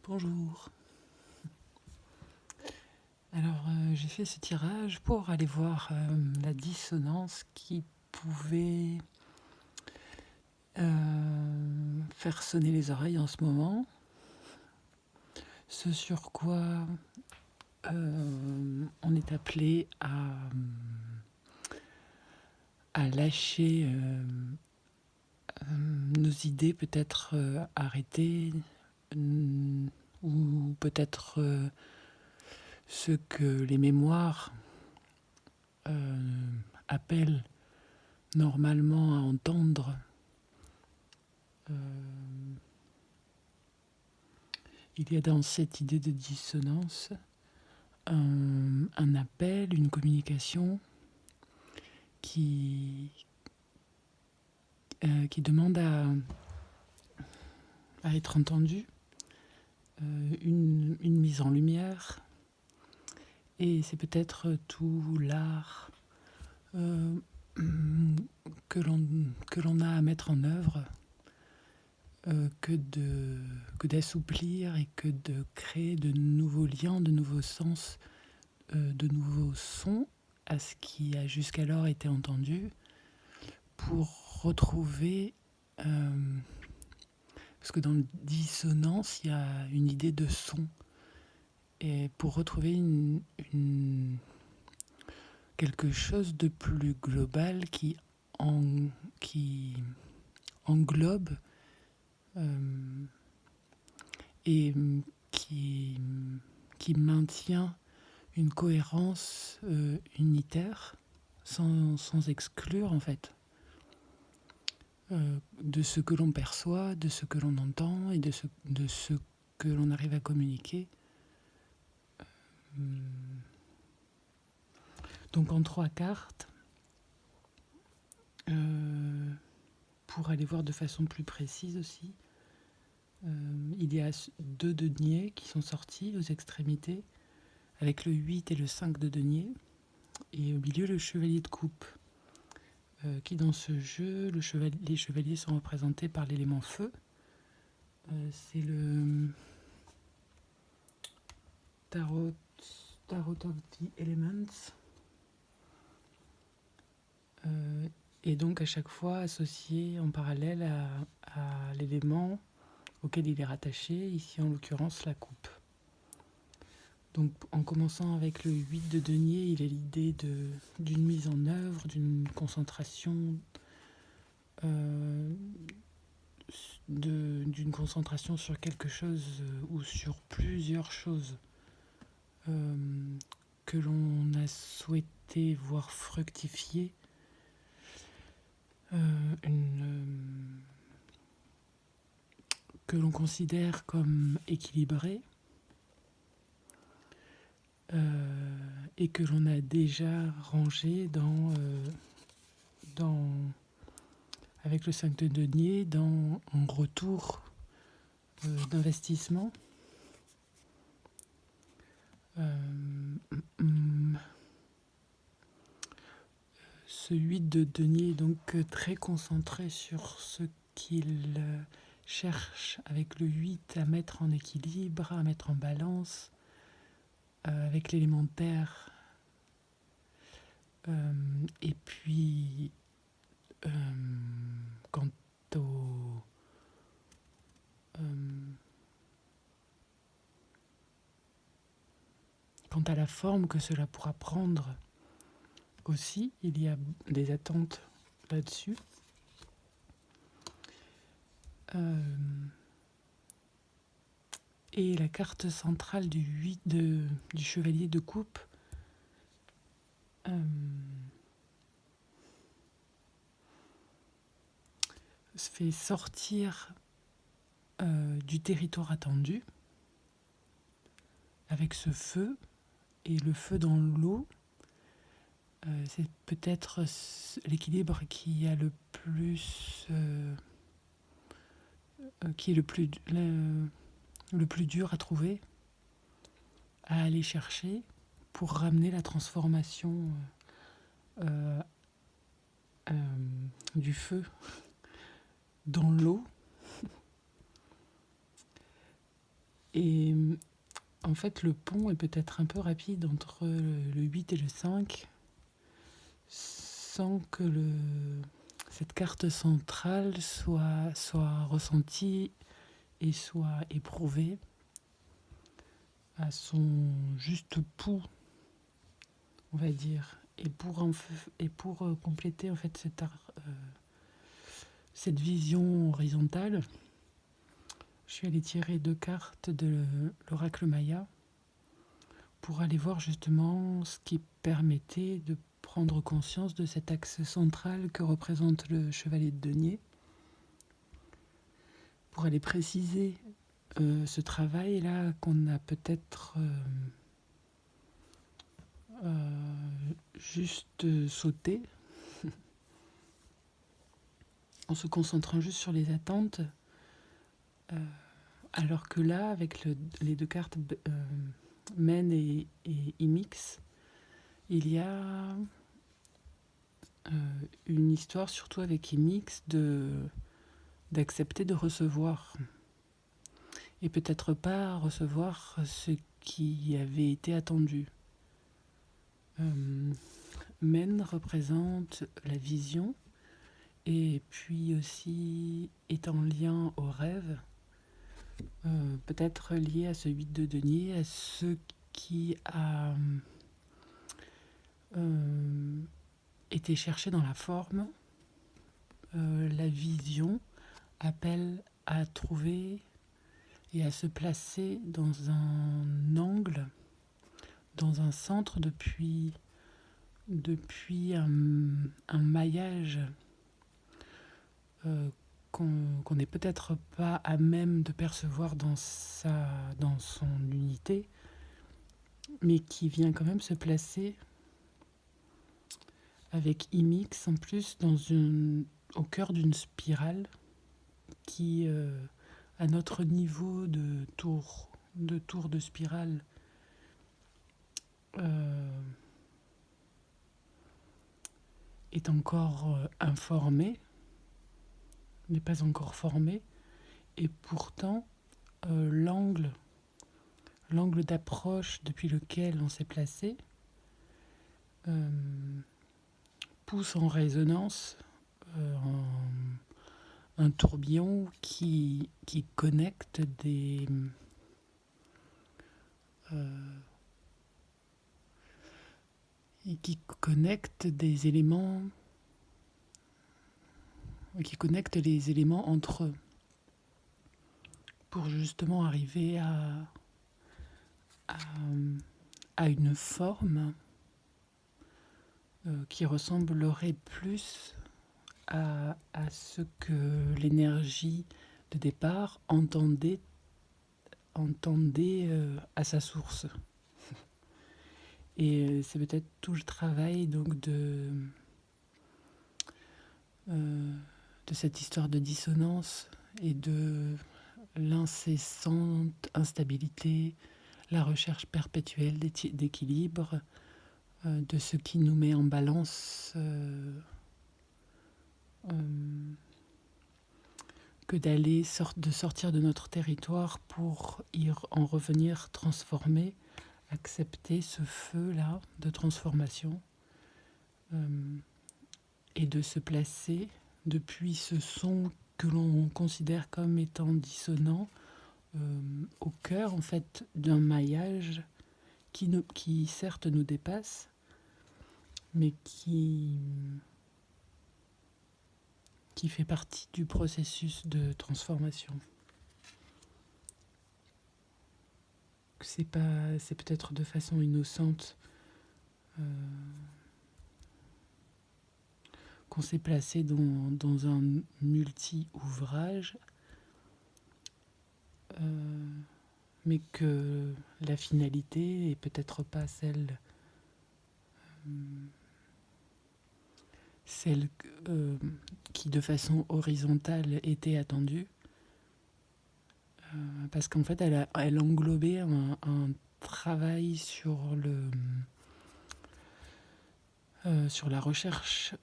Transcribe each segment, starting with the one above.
Bonjour. Alors, j'ai fait ce tirage pour aller voir la dissonance qui pouvait faire sonner les oreilles en ce moment. Ce sur quoi on est appelé à lâcher nos idées, peut-être arrêtées, ou peut-être ce que les mémoires appellent normalement à entendre. Il y a dans cette idée de dissonance un appel, une communication qui demande à être entendue, une mise en lumière. Et c'est peut-être tout l'art que l'on a à mettre en œuvre, que d'assouplir et que de créer de nouveaux liens, de nouveaux sens, de nouveaux sons à ce qui a jusqu'alors été entendu, pour retrouver, parce que dans le dissonance, il y a une idée de son, et pour retrouver quelque chose de plus global qui englobe et qui maintient une cohérence unitaire sans exclure en fait de ce que l'on perçoit, de ce que l'on entend et de ce que l'on arrive à communiquer. Donc en 3 cartes, pour aller voir de façon plus précise aussi, il y a 2 deniers qui sont sortis aux extrémités, avec le 8 et le 5 de denier, et au milieu le chevalier de coupe, qui dans ce jeu, les chevaliers sont représentés par l'élément feu. C'est le Tarot of the Elements, et donc à chaque fois associé en parallèle à l'élément auquel il est rattaché, ici en l'occurrence la coupe. Donc en commençant avec le 8 de denier, il est l'idée d'une mise en œuvre, d'une concentration, d'une concentration sur quelque chose ou sur plusieurs choses que l'on a souhaité voir fructifier, que l'on considère comme équilibrée, et que l'on a déjà rangé avec le 5 de denier dans un retour d'investissement. Ce 8 de denier est donc très concentré sur ce qu'il cherche avec le 8 à mettre en équilibre, à mettre en balance, avec l'élémentaire. Et puis, quant à la forme que cela pourra prendre aussi, il y a des attentes là-dessus. Et la carte centrale du 8 du chevalier de coupe se fait sortir du territoire attendu avec ce feu, et le feu dans l'eau, c'est peut-être l'équilibre qui a le plus qui est le plus dur à trouver, à aller chercher pour ramener la transformation du feu dans l'eau. Et en fait, le pont est peut-être un peu rapide entre le 8 et le 5, sans que cette carte centrale soit ressentie et soit éprouvée à son juste pouls, on va dire. Et pour compléter en fait cette vision horizontale, je suis allée tirer 2 cartes de l'oracle Maya pour aller voir justement ce qui permettait de prendre conscience de cet axe central que représente le chevalier de denier, pour aller préciser ce travail-là qu'on a peut-être juste sauté, en se concentrant juste sur les attentes, alors que là, avec les 2 cartes Men et Imix, il y a une histoire, surtout avec Imix, d'accepter de recevoir. Et peut-être pas recevoir ce qui avait été attendu. Men représente la vision, et puis aussi est en lien au rêve, peut-être lié à ce 8 de denier, à ce qui a été cherché dans la forme. La vision appelle à trouver et à se placer dans un angle, dans un centre depuis un maillage qu'on n'est peut-être pas à même de percevoir dans son unité, mais qui vient quand même se placer avec Imix en plus au cœur d'une spirale qui, à notre niveau de tour de spirale, est encore informée, n'est pas encore formée, et pourtant l'angle d'approche depuis lequel on s'est placé pousse en résonance un tourbillon qui connecte des éléments, qui connecte les éléments entre eux pour justement arriver à une forme qui ressemblerait plus à ce que l'énergie de départ entendait à sa source. Et c'est peut-être tout le travail donc de cette histoire de dissonance et de l'incessante instabilité, la recherche perpétuelle d'équilibre, de ce qui nous met en balance, que de sortir de notre territoire pour en revenir transformé, accepter ce feu-là de transformation, et de se placer depuis ce son que l'on considère comme étant dissonant, au cœur en fait d'un maillage qui certes nous dépasse, mais qui fait partie du processus de transformation. C'est peut-être de façon innocente qu'on s'est placé dans un multi-ouvrage, mais que la finalité est peut-être pas celle qui de façon horizontale était attendue, parce qu'en fait elle englobait un travail sur la recherche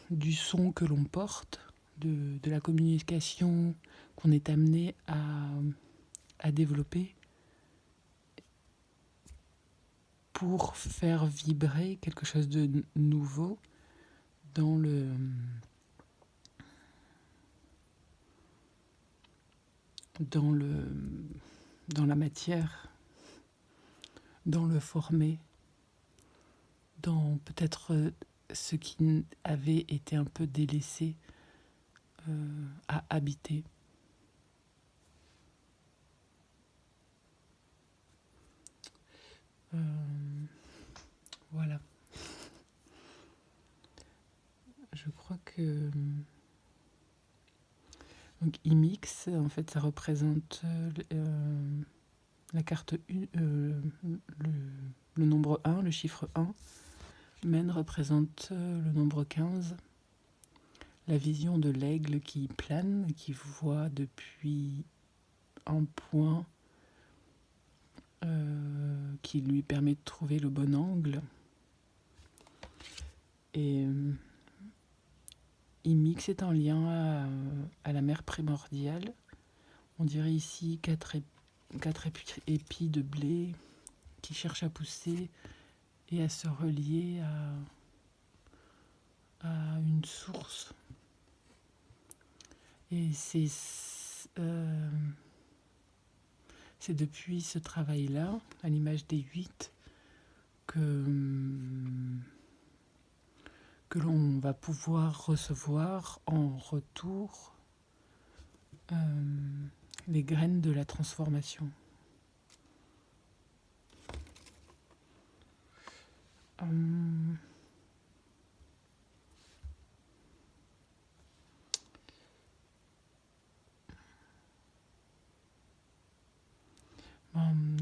du son que l'on porte, de la communication qu'on est amené à développer pour faire vibrer quelque chose de nouveau dans dans le, dans la matière, dans le formé, dans peut-être ce qui avait été un peu délaissé à habiter. Voilà. Je crois que donc IMIX, en fait, ça représente la carte le nombre 1, le chiffre 1. Men représente le nombre 15. La vision de l'aigle qui plane, qui voit depuis un point qui lui permet de trouver le bon angle. Et IMIX est en lien à la mer primordiale. On dirait ici 4 épis de blé qui cherchent à pousser et à se relier à une source. Et c'est depuis ce travail-là, à l'image des 8, que l'on va pouvoir recevoir en retour les graines de la transformation.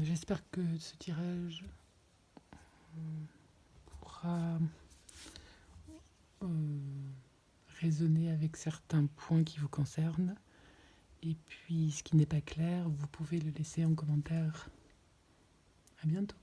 J'espère que ce tirage pourra résonner avec certains points qui vous concernent. Et puis, ce qui n'est pas clair, vous pouvez le laisser en commentaire. À bientôt.